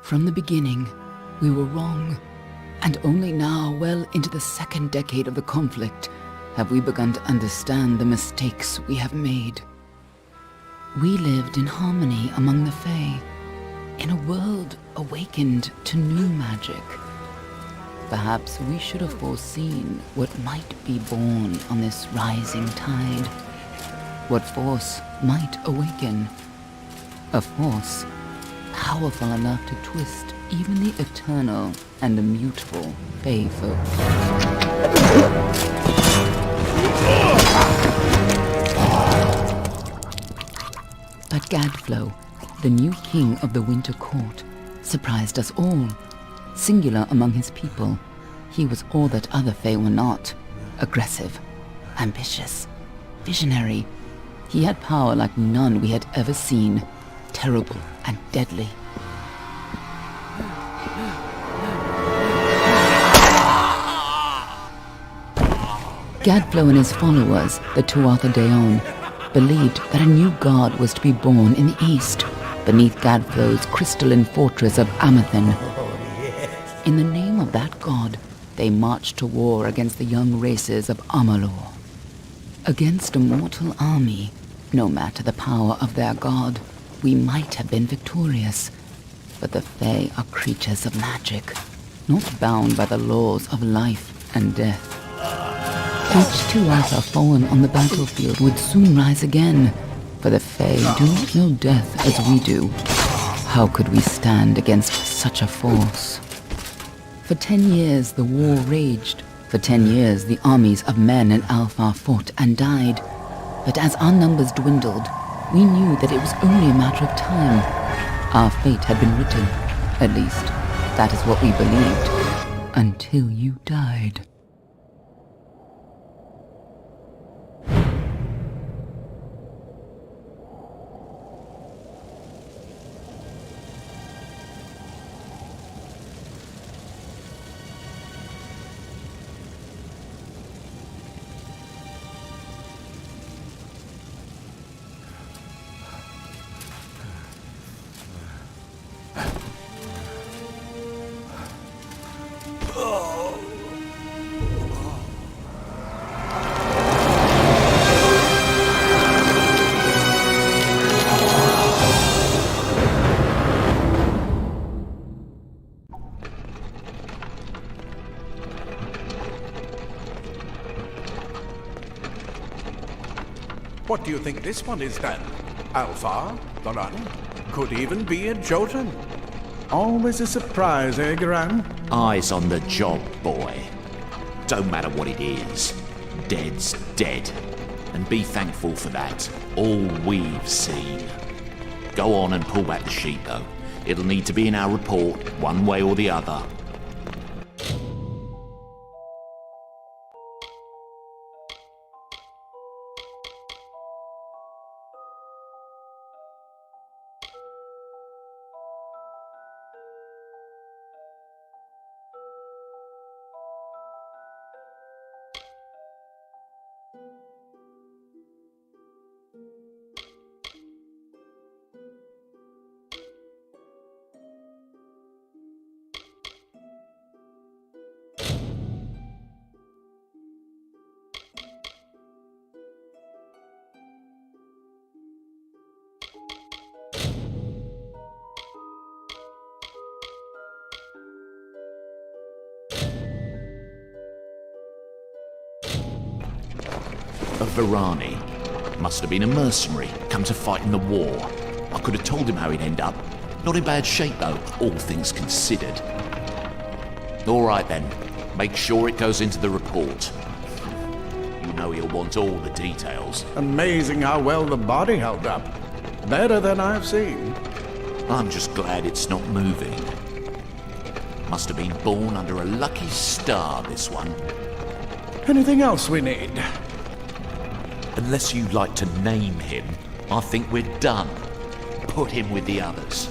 From the beginning, we were wrong. And only now, well into the second decade of the conflict, have we begun to understand the mistakes we have made. We lived in harmony among the Fae, in a world awakened to new magic. Perhaps we should have foreseen what might be born on this rising tide. What force might awaken. A force powerful enough to twist even the eternal and immutable Fae folk. But Gadflow, the new king of the Winter Court, surprised us all. Singular among his people, he was all that other Fae were not. Aggressive, ambitious, visionary. He had power like none we had ever seen, terrible and deadly. Gadflow and his followers, the Tuatha Deon, believed that a new god was to be born in the east, beneath Gadflow's crystalline fortress of Amathen. In the name of that god, they marched to war against the young races of Amalur. Against a mortal army, no matter the power of their god, we might have been victorious. But the Fae are creatures of magic, not bound by the laws of life and death. Each Tuatha fallen on the battlefield would soon rise again, for the Fae do not know death as we do. How could we stand against such a force? For 10 years the war raged. For 10 years the armies of Men and Alpha fought and died. But as our numbers dwindled, we knew that it was only a matter of time. Our fate had been written. At least, that is what we believed. Until you died. What do you think this one is then? Alpha? The run? Could even be a Jotun. Always a surprise, eh, Garan? Eyes on the job, boy. Don't matter what it is. Dead's dead. And be thankful for that. All we've seen. Go on and pull back the sheet, though. It'll need to be in our report, one way or the other. A Varani. Must have been a mercenary, come to fight in the war. I could have told him how he'd end up. Not in bad shape though, all things considered. Alright then, make sure it goes into the report. You know he'll want all the details. Amazing how well the body held up. Better than I've seen. I'm just glad it's not moving. Must have been born under a lucky star, this one. Anything else we need? Unless you'd like to name him, I think we're done. Put him with the others.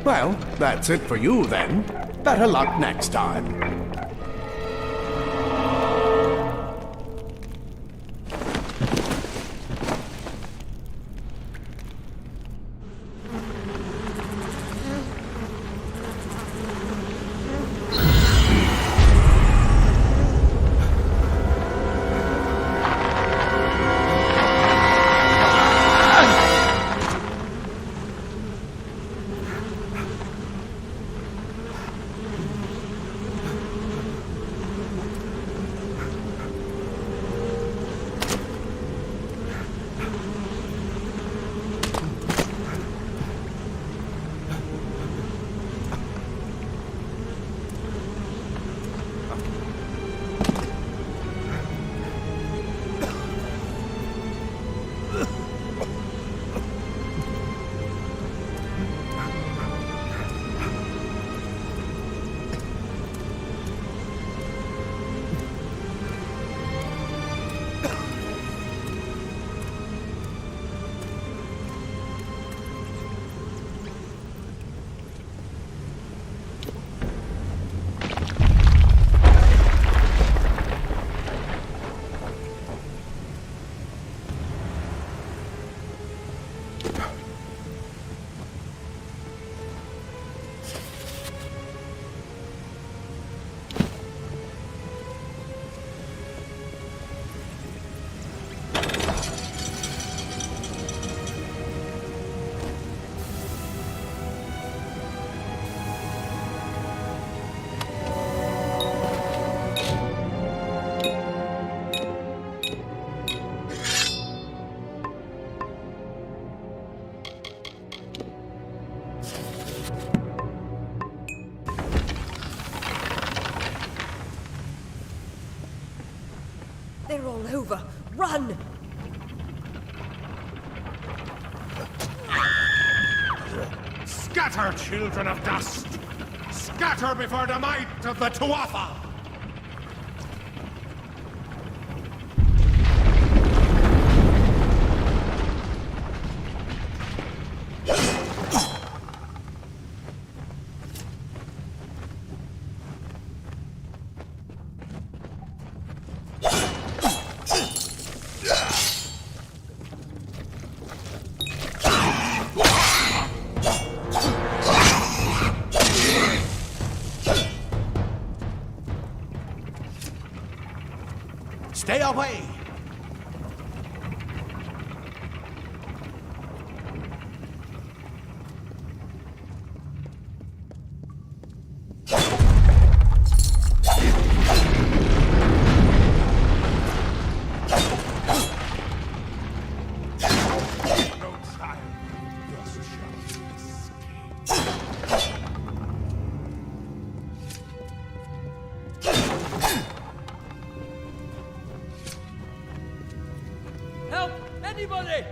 Well, that's it for you then. Better luck next time. They're all over. Run! Scatter, children of dust! Scatter before the might of the Tuatha! Stay away! No child, thus shall Help! Anybody!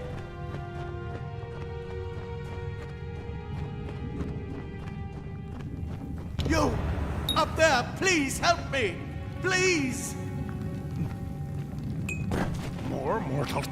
You! Up there! Please help me! Please! more mortal.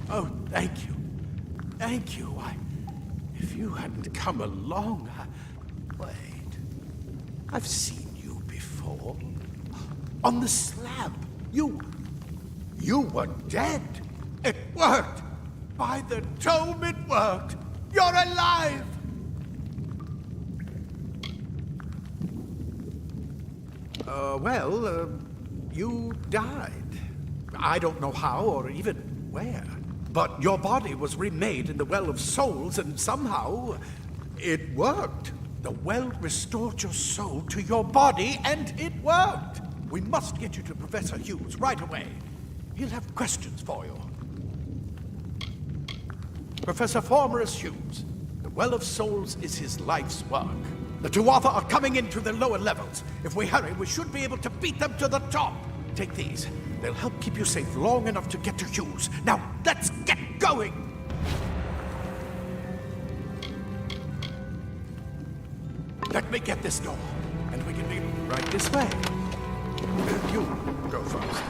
Oh, thank you. Thank you. If you hadn't come along, Wait. I've seen you before. On the slab. You were dead. It worked. By the tome, it worked. You're alive. You died. I don't know how or even where. But your body was remade in the Well of Souls, and somehow it worked. The well restored your soul to your body, and it worked. We must get you to Professor Hughes right away. He'll have questions for you. Professor Formerus Hughes, the Well of Souls is his life's work. The Tuatha are coming into the lower levels. If we hurry, we should be able to beat them to the top. Take these. They'll help keep you safe long enough to get to Hughes. Now, let's get going! Let me get this door, and we can be right this way. You go first.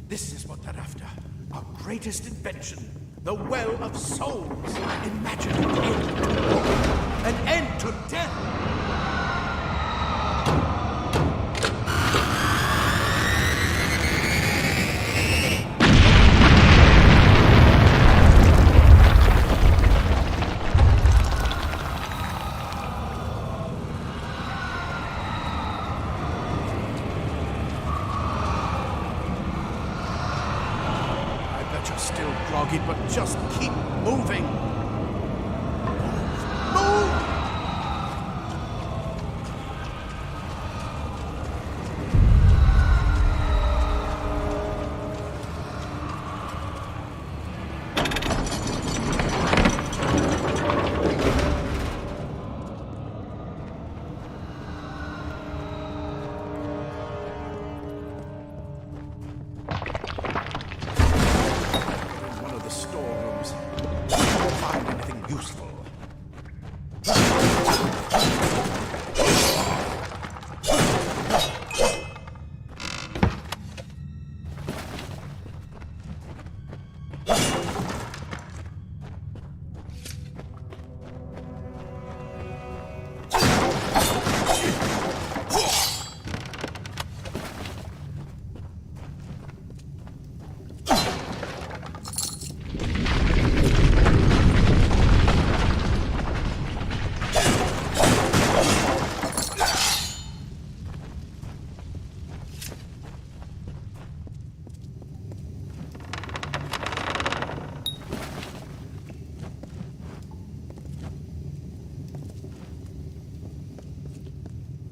This is what they're after. Our greatest invention. The Well of Souls. Imagine an end to war. An end to death. still groggy, but just keep moving. Move!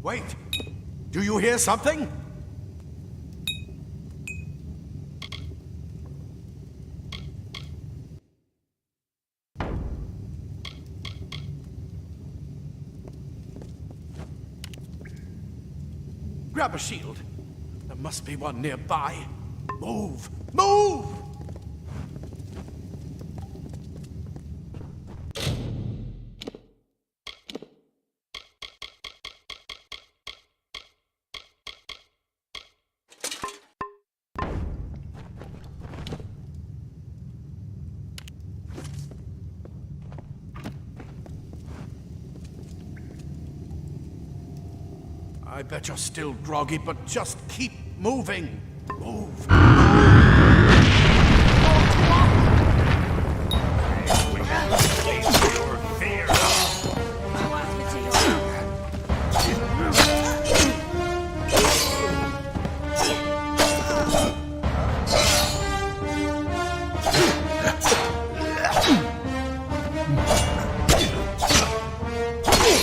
Wait! Do you hear something? Grab a shield. There must be one nearby. Move! Move! I bet you're still groggy, but just keep moving. Move.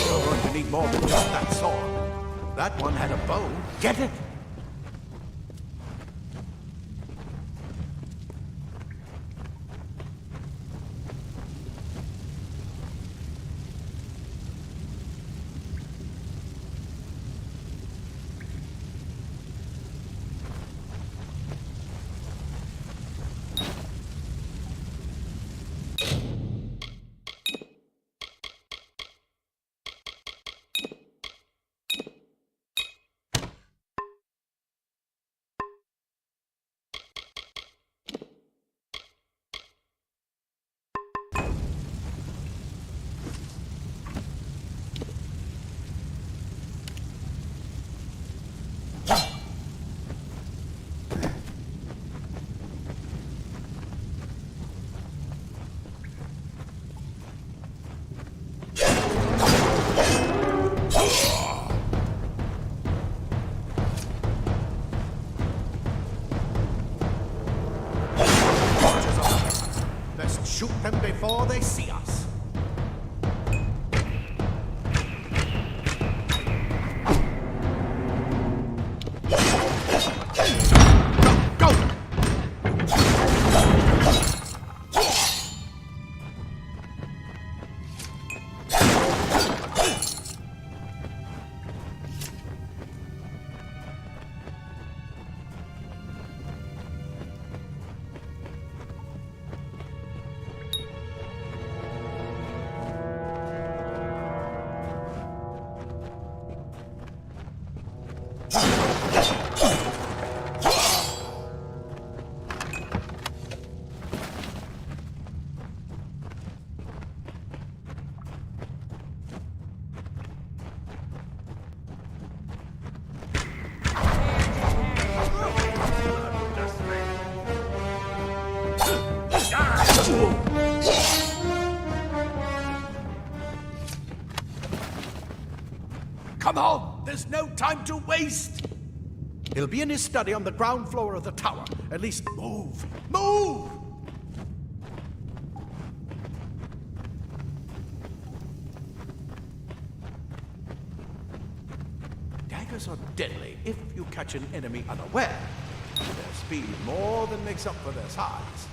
You're going to need more than just that sword. That one had a bow. Get it? Shoot them before they see us. Go! Go! Come on! There's no time to waste! He'll be in his study on the ground floor of the tower. At least move! Move! daggers are deadly if you catch an enemy unaware. Their speed more than makes up for their size.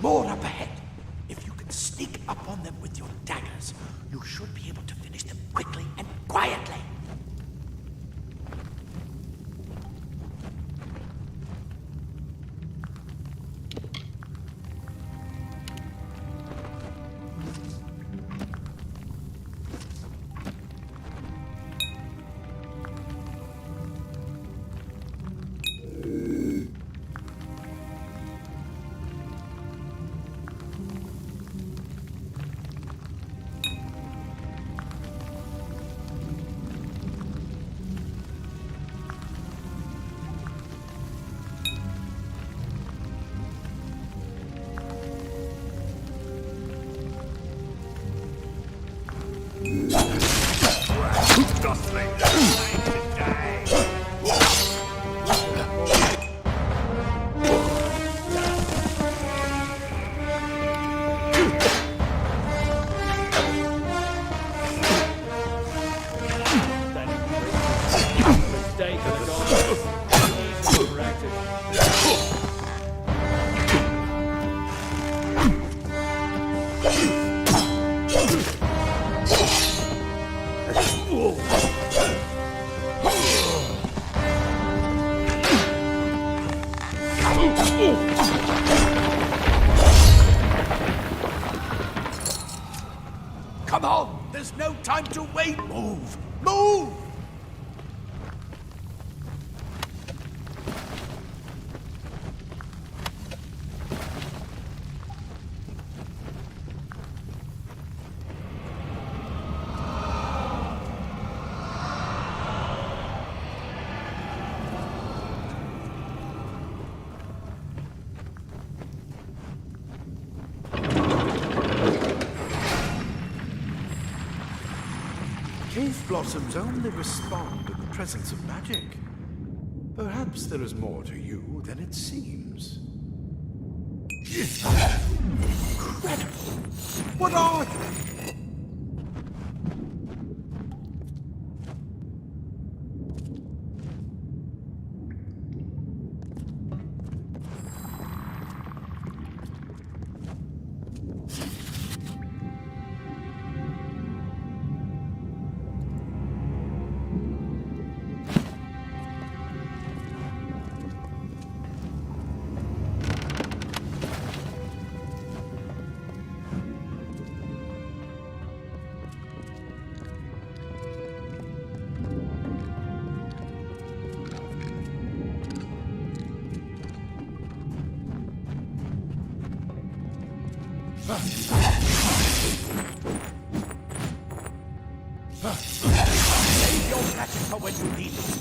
More up ahead. If you can sneak up on them with your daggers, you should be able to finish them quickly and quietly. Come on! There's no time to wait! Move! Move! Cave blossoms only respond in the presence of magic. Perhaps there is more to you than it seems. Incredible! What are you? Save your magic for when you need it.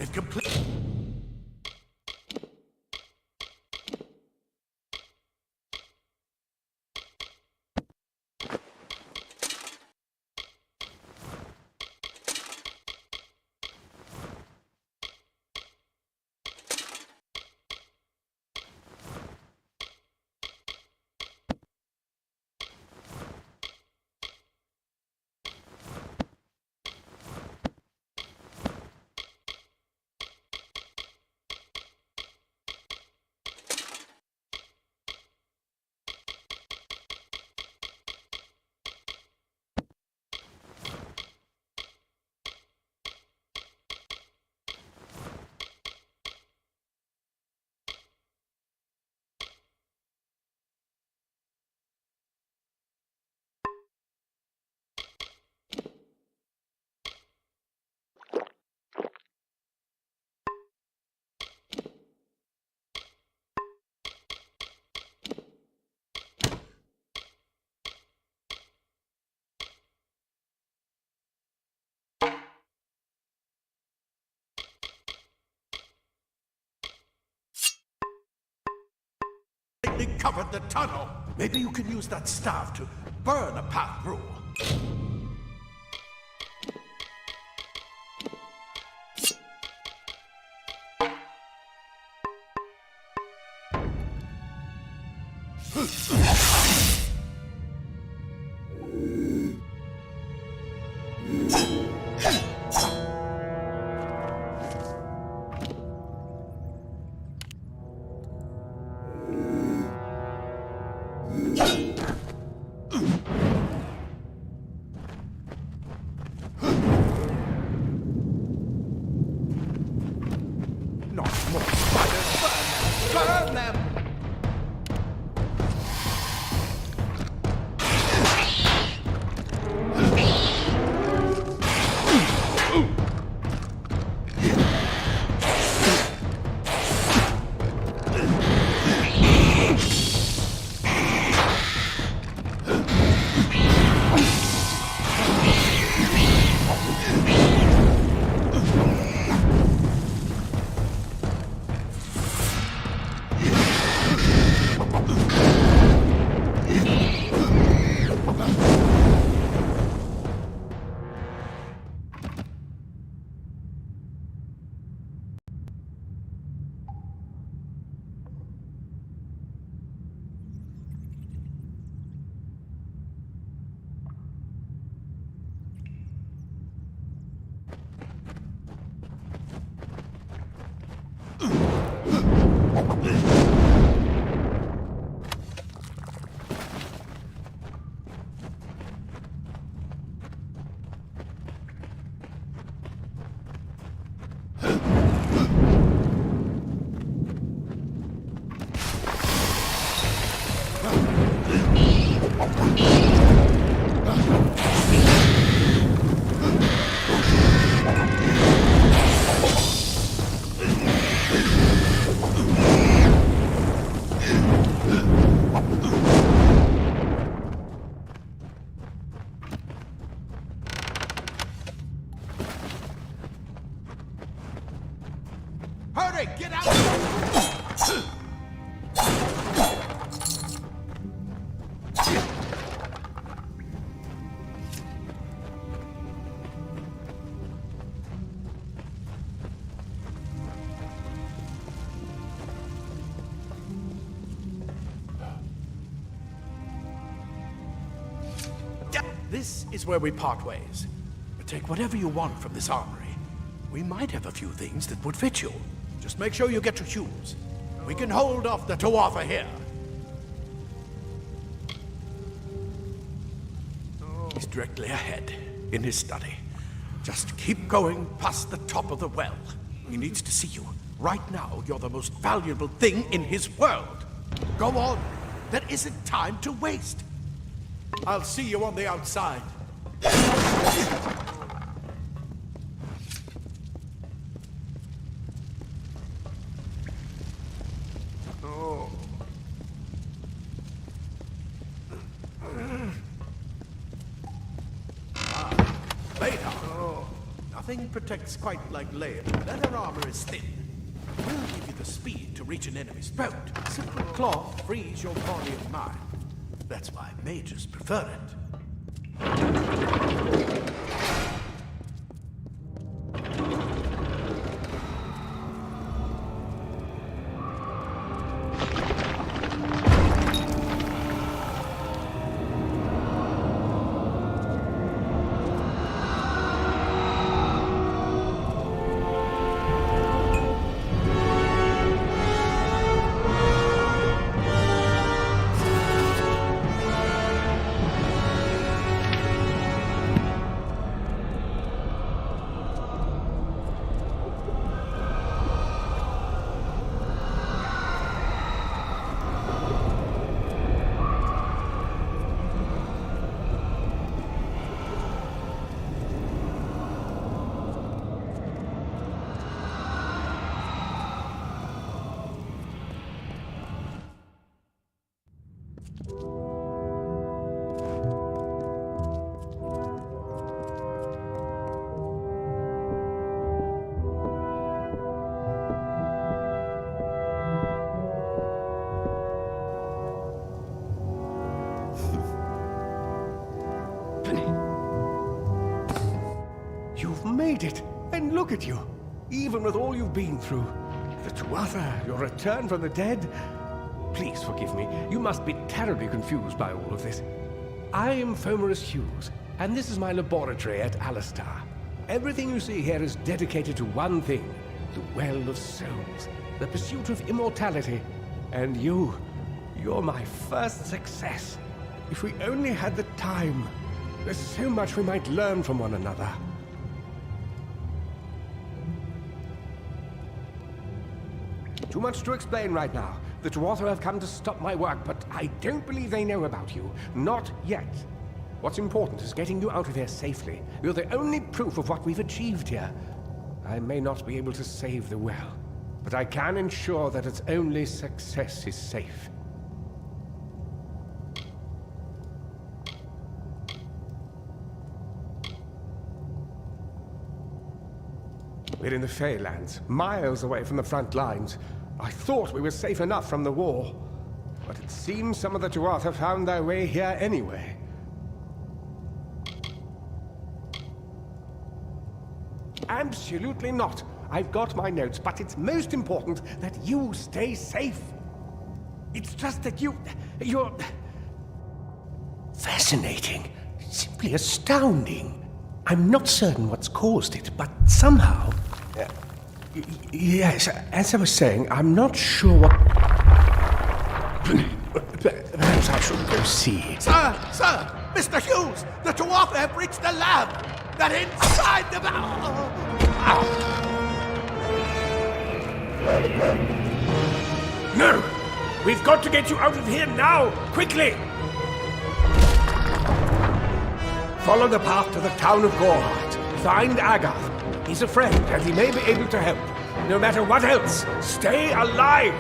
It complete. only covered the tunnel. Maybe you can use that staff to burn a path through. Not more spiders! Burn them! Hurry, get out! This is where we part ways. But take whatever you want from this armory. We might have a few things that would fit you. Just make sure you get your shoes. We can hold off the Tuatha here. He's directly ahead, in his study. Just keep going past the top of the well. He needs to see you. Right now, you're the most valuable thing in his world. Go on. There isn't time to waste. I'll see you on the outside. Nothing protects quite like leather. Leather armor is thin. It will give you the speed to reach an enemy's throat. Simple cloth frees your body and mind. That's why mages prefer it. made it. And look at you. Even with all you've been through. The Tuatha, your return from the dead. Please forgive me. You must be terribly confused by all of this. I am Fomerus Hughes, and this is my laboratory at Alistar. Everything you see here is dedicated to one thing. The Well of Souls. The pursuit of immortality. And you're my first success. If we only had the time, there's so much we might learn from one another. Too much to explain right now. The Tuatha have come to stop my work, but I don't believe they know about you. Not yet. What's important is getting you out of here safely. You're the only proof of what we've achieved here. I may not be able to save the well, but I can ensure that its only success is safe. We're in the Feylands, miles away from the front lines. I thought we were safe enough from the war, but it seems some of the Tuatha found their way here anyway. Absolutely not. I've got my notes, but it's most important that you stay safe. It's just that you're... fascinating. Simply astounding. I'm not certain what's caused it, but somehow... yes, as I was saying, I'm not sure what... Perhaps I should go see. Sir! Mr. Hughes! The Tuatha have reached the lab! They're inside the... No! We've got to get you out of here now! Quickly! Follow the path to the town of Gorhart. Find Agath. He's a friend, and he may be able to help. No matter what else, stay alive!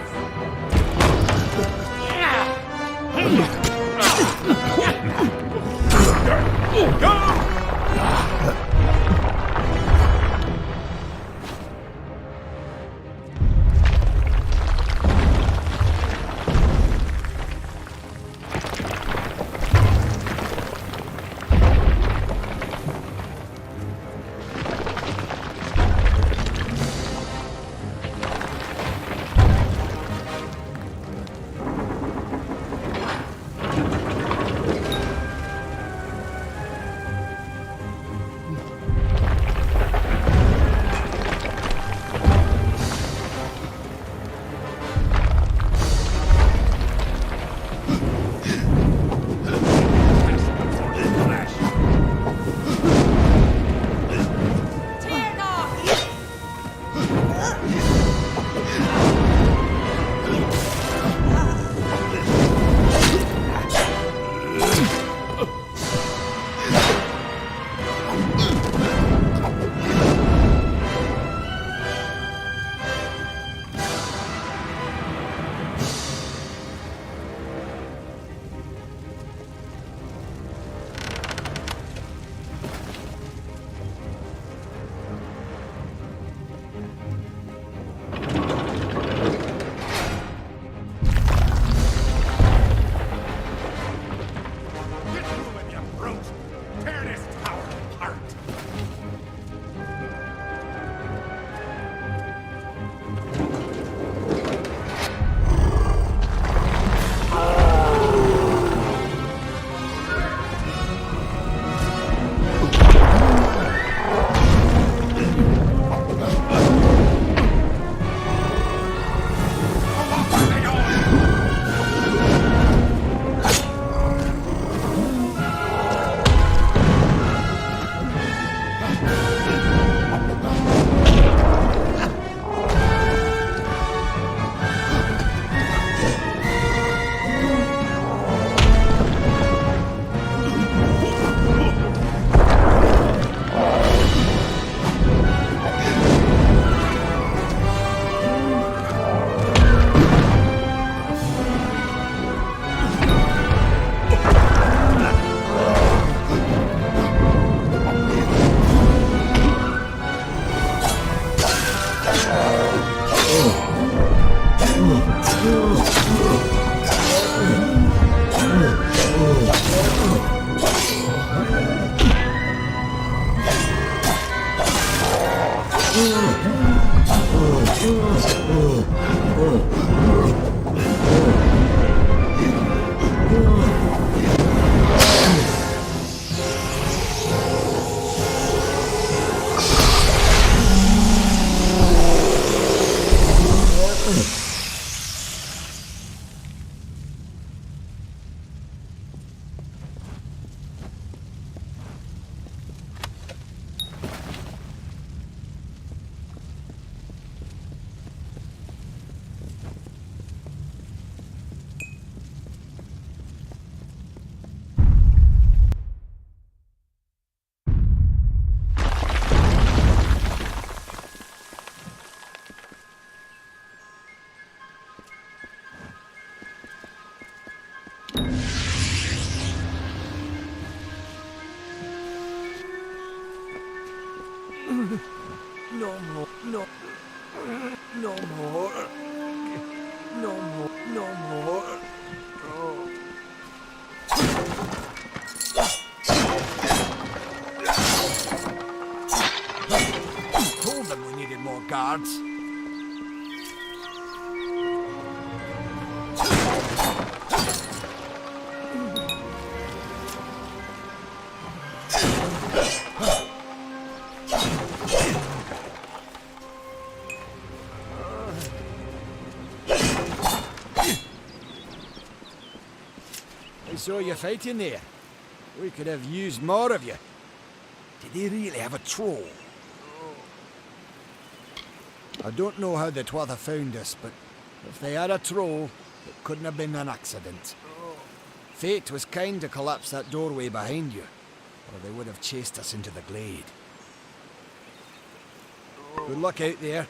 No more. No. No more. No more. No more. Oh. Told them we needed more guards. I saw you fighting there. We could have used more of you. Did they really have a troll? I don't know how the Twatha found us, but if they had a troll, it couldn't have been an accident. Fate was kind to collapse that doorway behind you, or they would have chased us into the glade. Good luck out there.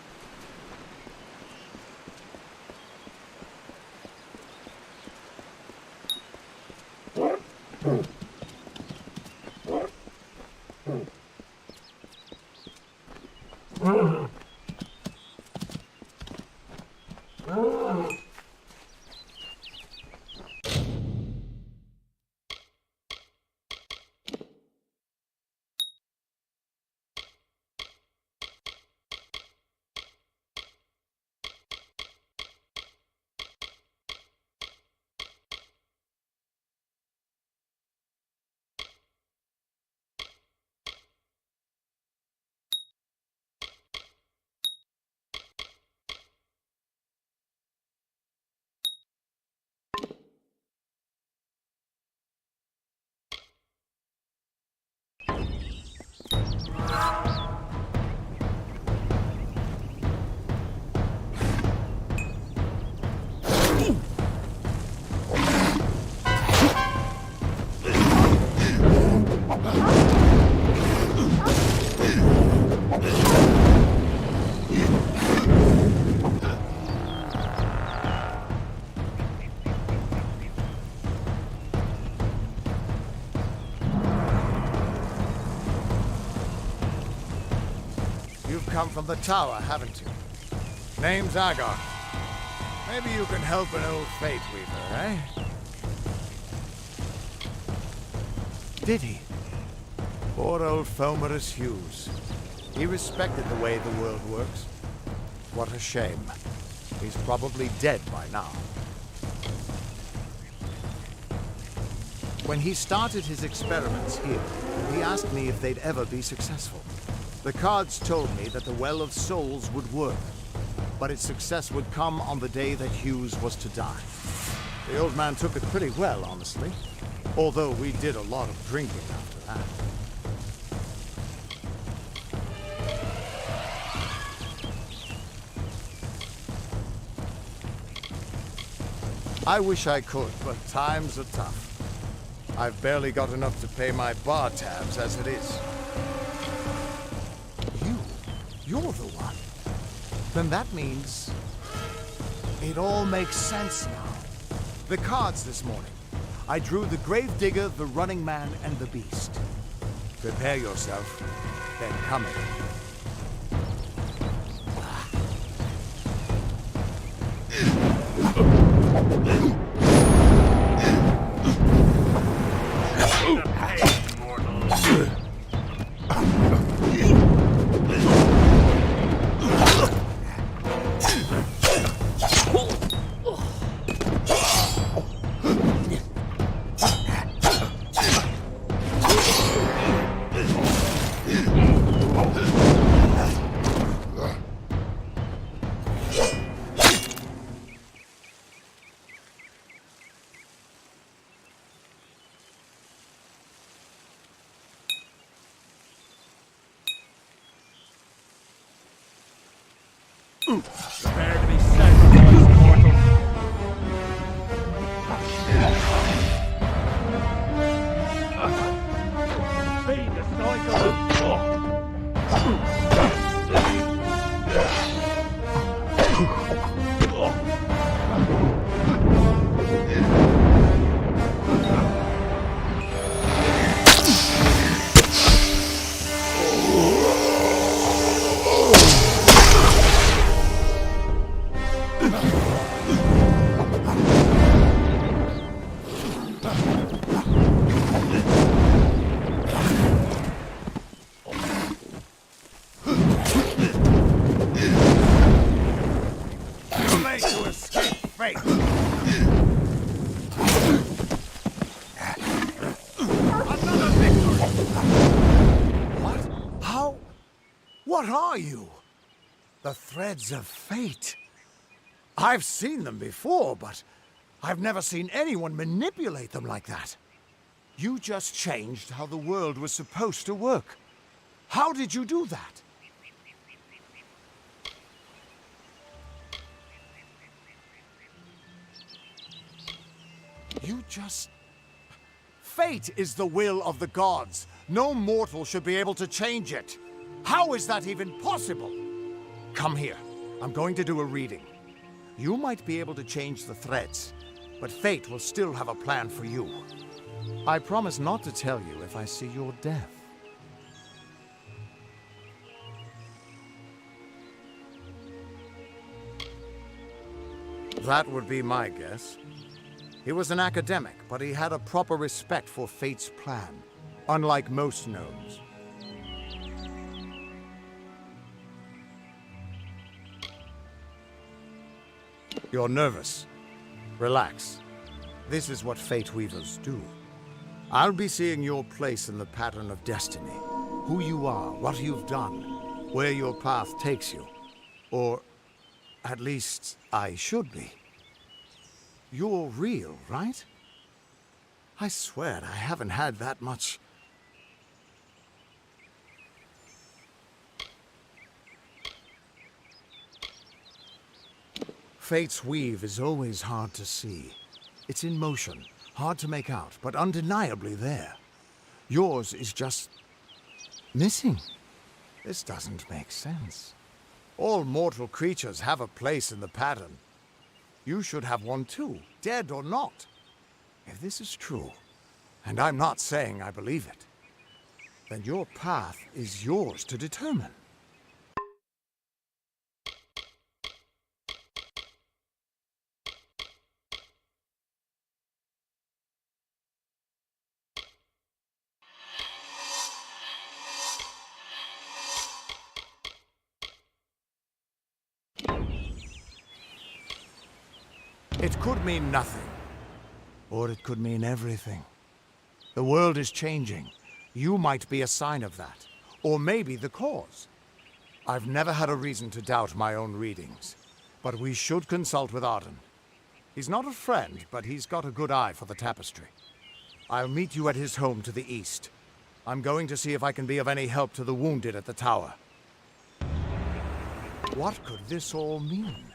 You've come from the tower, haven't you? Name's Agar. Maybe you can help an old Fate Weaver, eh? Did he? Poor old Fomerus Hughes. He respected the way the world works. What a shame. He's probably dead by now. When he started his experiments here, he asked me if they'd ever be successful. The cards told me that the Well of Souls would work, but its success would come on the day that Hughes was to die. The old man took it pretty well, honestly, although we did a lot of drinking after that. I wish I could, but times are tough. I've barely got enough to pay my bar tabs as it is. You're the one. Then that means it all makes sense now. The cards this morning. I drew the Gravedigger, the Running Man, and the Beast. Prepare yourself. They're coming. Prepare to be sacrificed, mortal. Feed the cycle. Made to escape fate. Another victory! What? How? What are you? The threads of fate. I've seen them before, but I've never seen anyone manipulate them like that. You just changed how the world was supposed to work. How did you do that? You just... Fate is the will of the gods. No mortal should be able to change it. How is that even possible? Come here. I'm going to do a reading. You might be able to change the threads, but fate will still have a plan for you. I promise not to tell you if I see your death. That would be my guess. He was an academic, but he had a proper respect for fate's plan, unlike most gnomes. You're nervous. Relax. This is what Fate Weavers do. I'll be seeing your place in the pattern of destiny. Who you are, what you've done, where your path takes you. Or, at least, I should be. You're real, right? I swear I haven't had that much... Fate's weave is always hard to see. It's in motion, hard to make out, but undeniably there. Yours is just... missing. This doesn't make sense. All mortal creatures have a place in the pattern. You should have one too, dead or not. If this is true, and I'm not saying I believe it, then your path is yours to determine. It could mean nothing, or it could mean everything. The world is changing. You might be a sign of that, or maybe the cause. I've never had a reason to doubt my own readings, but we should consult with Arden. He's not a friend, but he's got a good eye for the tapestry. I'll meet you at his home to the east. I'm going to see if I can be of any help to the wounded at the tower. What could this all mean?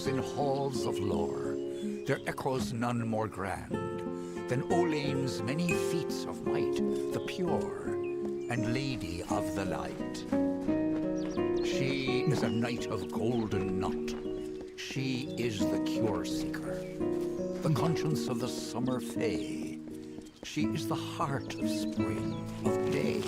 In halls of lore, there echoes none more grand than Olane's many feats of might, the pure and lady of the light. She is a knight of golden knot. She is the cure seeker, the conscience of the summer fae. She is the heart of spring, of day.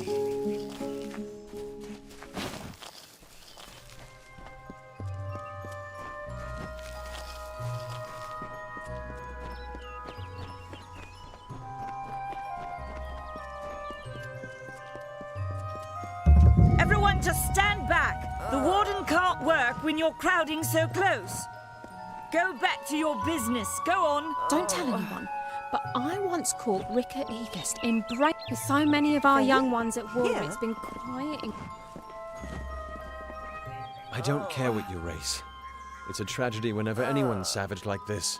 Just stand back. The warden can't work when you're crowding so close. Go back to your business. Go on. Don't tell anyone, but I once caught Rika Egest embraced with so many of our young ones at war. It's been quiet and... I don't care what you race. It's a tragedy whenever anyone's savage like this.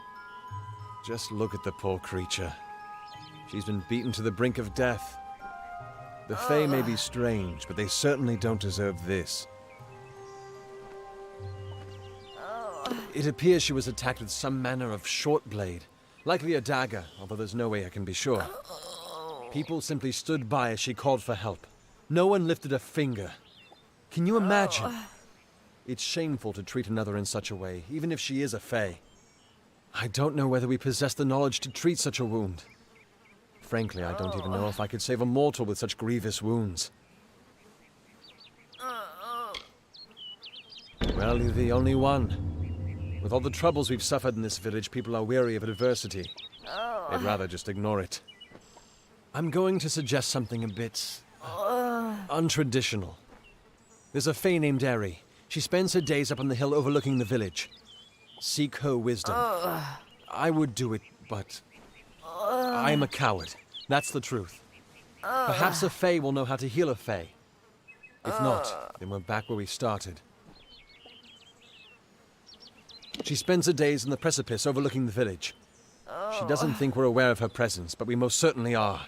Just look at the poor creature. She's been beaten to the brink of death. The Fae may be strange, but they certainly don't deserve this. It appears she was attacked with some manner of short blade, likely a dagger, although there's no way I can be sure. People simply stood by as she called for help. No one lifted a finger. Can you imagine? It's shameful to treat another in such a way, even if she is a Fae. I don't know whether we possess the knowledge to treat such a wound. Frankly, I don't even know if I could save a mortal with such grievous wounds. Well, you're the only one. With all the troubles we've suffered in this village, people are weary of adversity. They'd rather just ignore it. I'm going to suggest something a bit... untraditional. There's a Fae named Eri. She spends her days up on the hill overlooking the village. Seek her wisdom. I would do it, but... I'm a coward. That's the truth. Perhaps a Fae will know how to heal a Fae. If not, then we're back where we started. She spends her days on the precipice overlooking the village. She doesn't think we're aware of her presence, but we most certainly are.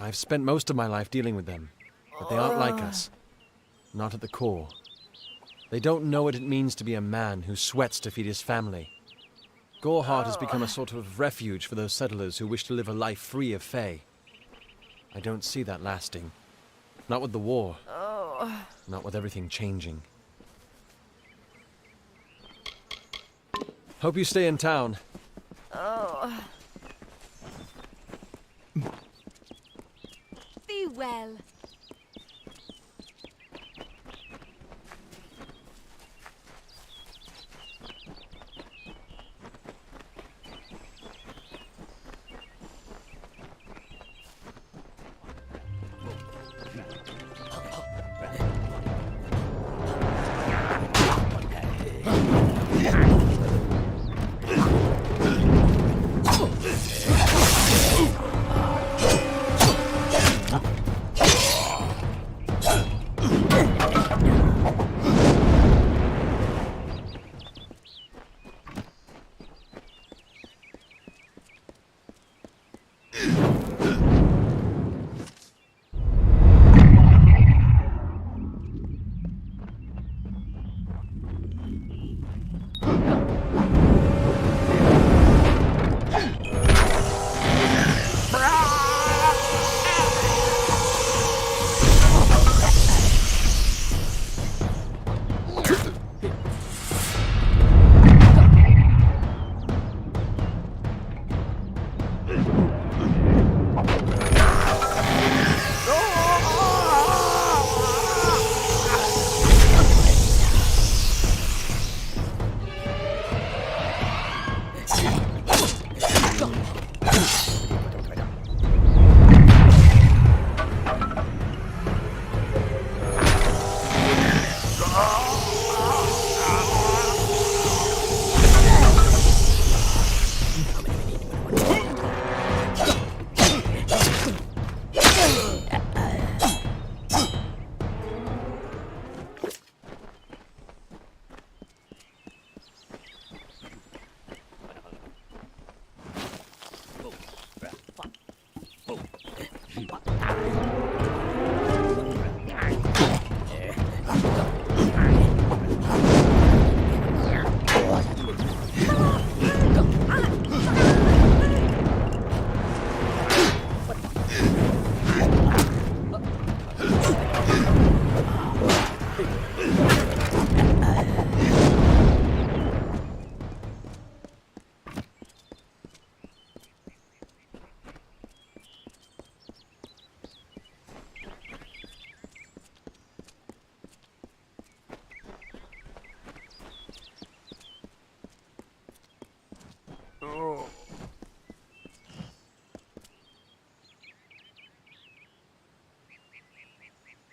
I've spent most of my life dealing with them, but they aren't like us. Not at the core. They don't know what it means to be a man who sweats to feed his family. Goreheart has become a sort of refuge for those settlers who wish to live a life free of Fae. I don't see that lasting. Not with the war. Not with everything changing. Hope you stay in town. Be well.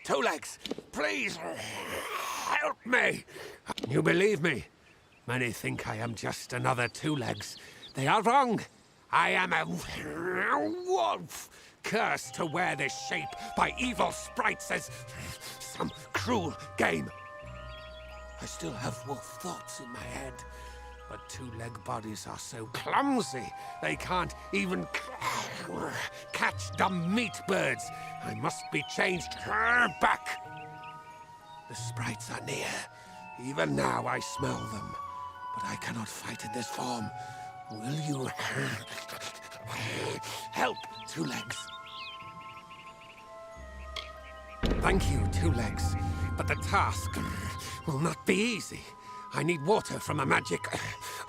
Two Legs, please, help me. You believe me? Many think I am just another Two Legs. They are wrong. I am a wolf, cursed to wear this shape by evil sprites as some cruel game. I still have wolf thoughts in my head, but two-leg bodies are so clumsy, they can't even catch dumb meat birds. I must be changed back. The sprites are near. Even now I smell them, but I cannot fight in this form. Will you help, Two Legs? Thank you, Two Legs, but the task will not be easy. I need water from a magic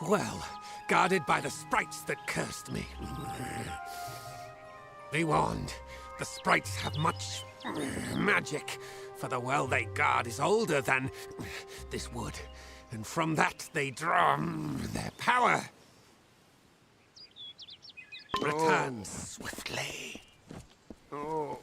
well, guarded by the sprites that cursed me. Be warned, the sprites have much magic, for the well they guard is older than this wood, and from that they draw their power. Return swiftly. Oh.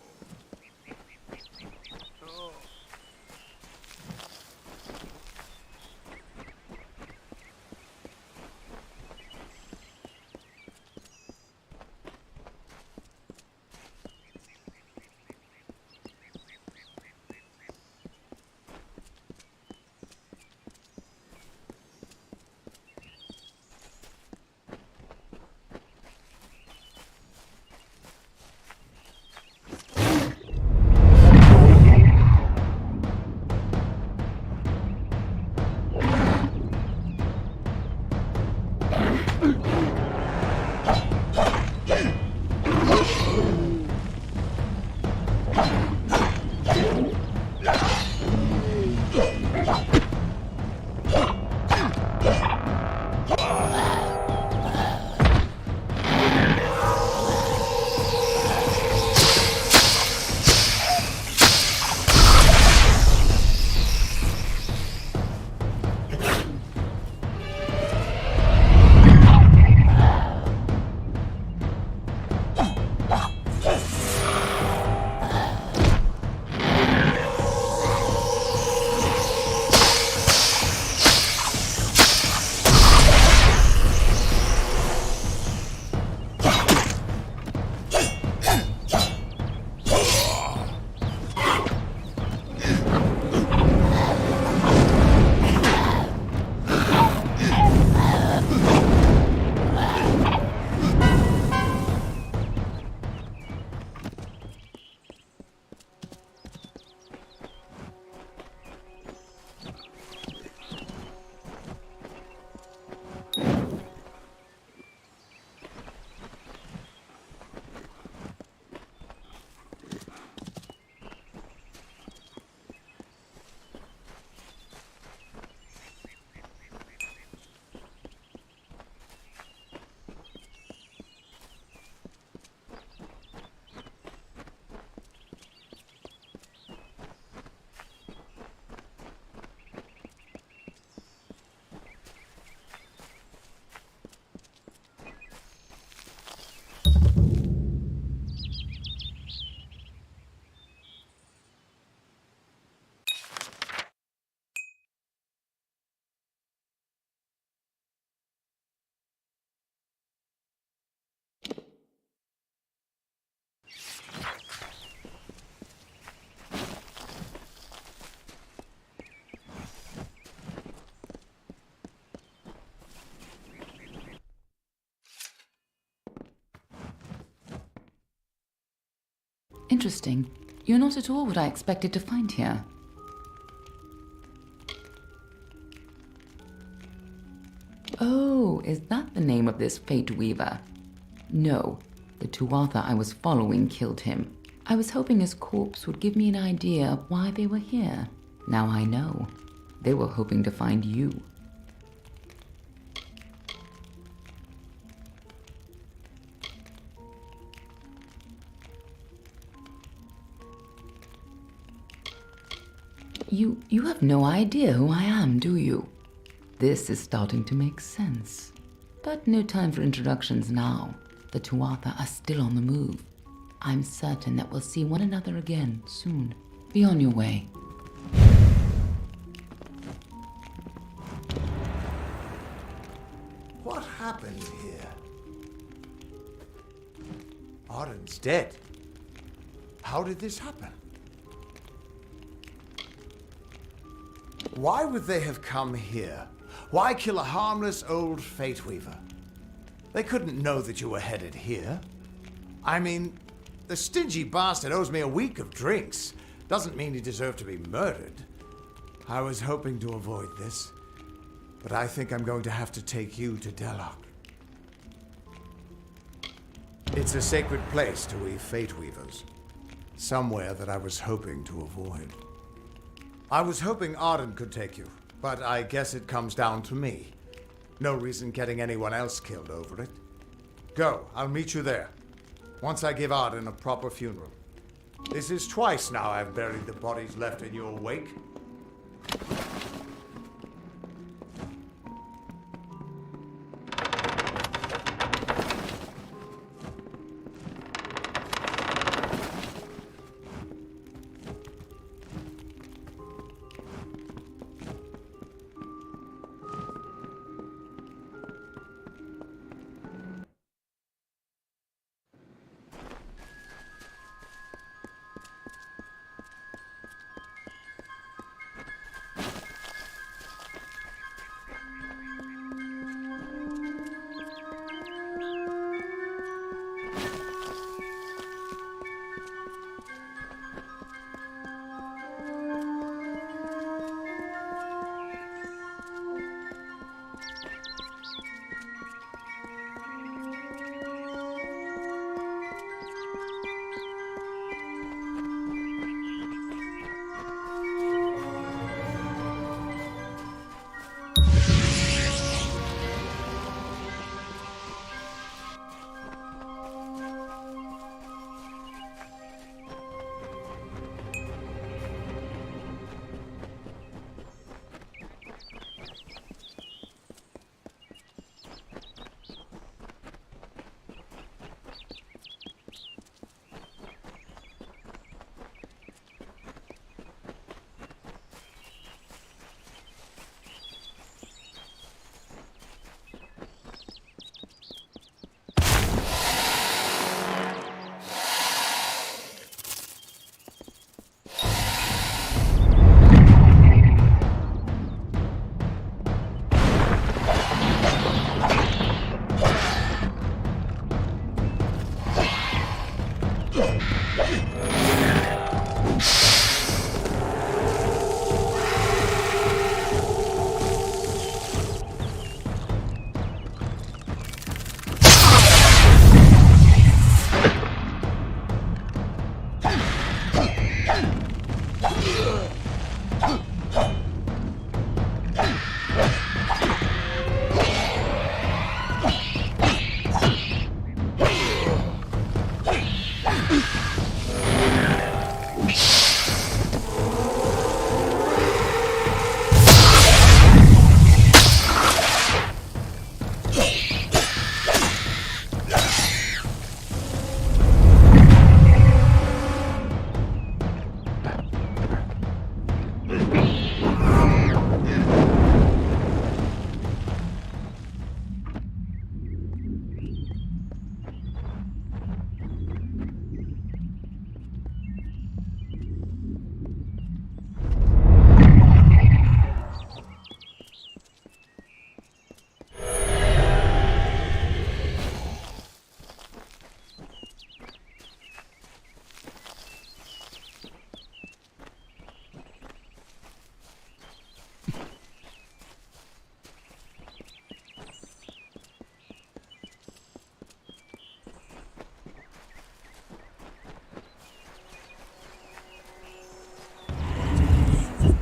Interesting. You're not at all what I expected to find here. Oh, is that the name of this Fate Weaver? No, the Tuatha I was following killed him. I was hoping his corpse would give me an idea of why they were here. Now I know. They were hoping to find you. You have no idea who I am, do you? This is starting to make sense. But no time for introductions now. The Tuatha are still on the move. I'm certain that we'll see one another again soon. Be on your way. What happened here? Arden's dead. How did this happen? Why would they have come here? Why kill a harmless old Fate Weaver? They couldn't know that you were headed here. I mean, the stingy bastard owes me a week of drinks. Doesn't mean he deserved to be murdered. I was hoping to avoid this, but I think I'm going to have to take you to Delok. It's a sacred place to we Fate Weavers. Somewhere that I was hoping to avoid. I was hoping Arden could take you, but I guess it comes down to me. No reason getting anyone else killed over it. Go, I'll meet you there. Once I give Arden a proper funeral. This is twice now I've buried the bodies left in your wake.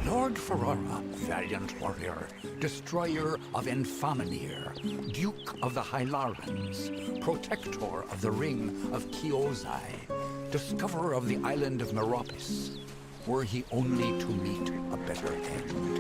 Lord Ferrara, valiant warrior, destroyer of Enfaminir, Duke of the Hylarans, protector of the Ring of Kiozai, discoverer of the island of Meropis, were he only to meet a better end.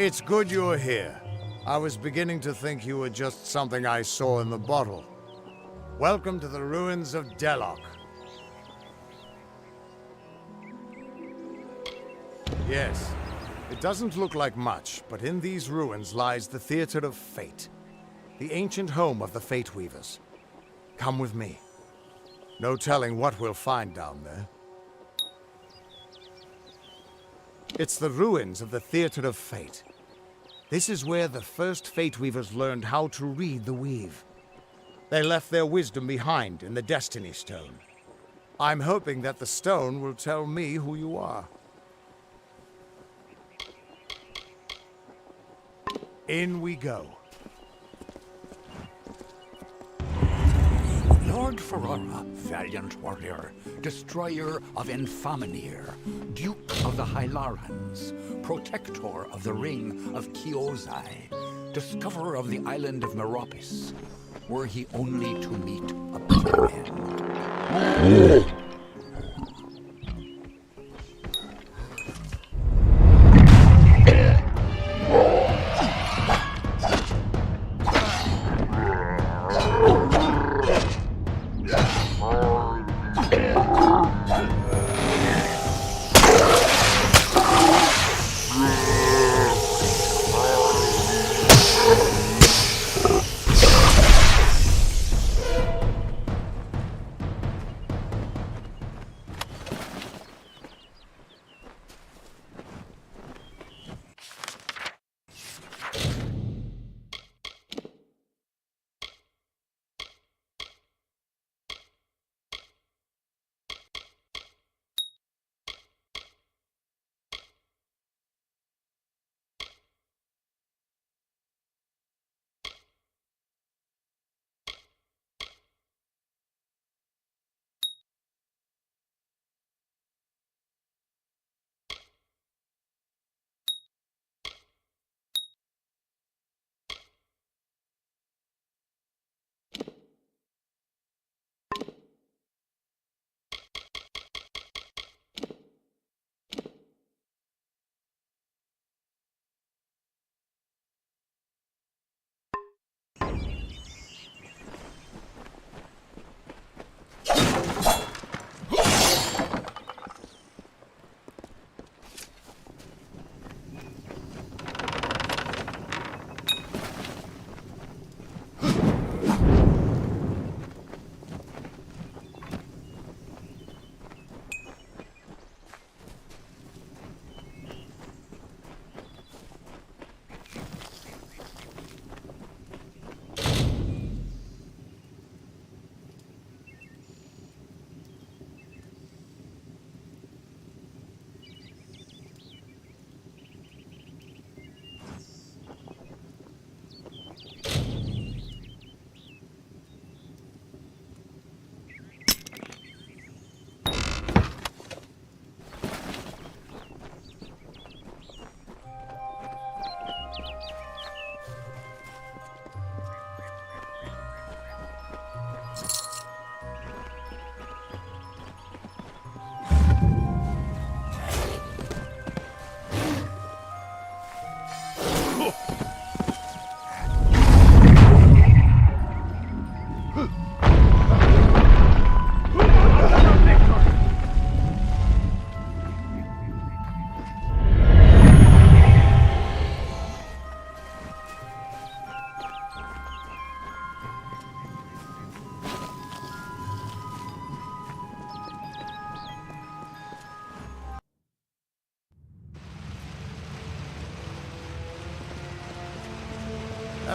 It's good you're here. I was beginning to think you were just something I saw in the bottle. Welcome to the ruins of Delok. Yes, it doesn't look like much, but in these ruins lies the Theater of Fate, the ancient home of the Fate Weavers. Come with me. No telling what we'll find down there. It's the ruins of the Theater of Fate. This is where the first Fate Weavers learned how to read the weave. They left their wisdom behind in the Destiny Stone. I'm hoping that the stone will tell me who you are. In we go. Lord Ferrara, valiant warrior, destroyer of Enfaminir, Duke of the Hylarans, protector of the Ring of Kiozai, discoverer of the island of Meropis, were he only to meet a better end.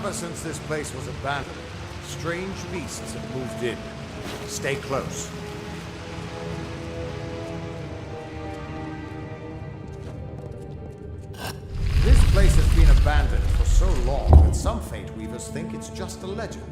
Ever since this place was abandoned, strange beasts have moved in. Stay close. This place has been abandoned for so long that some Fate Weavers think it's just a legend.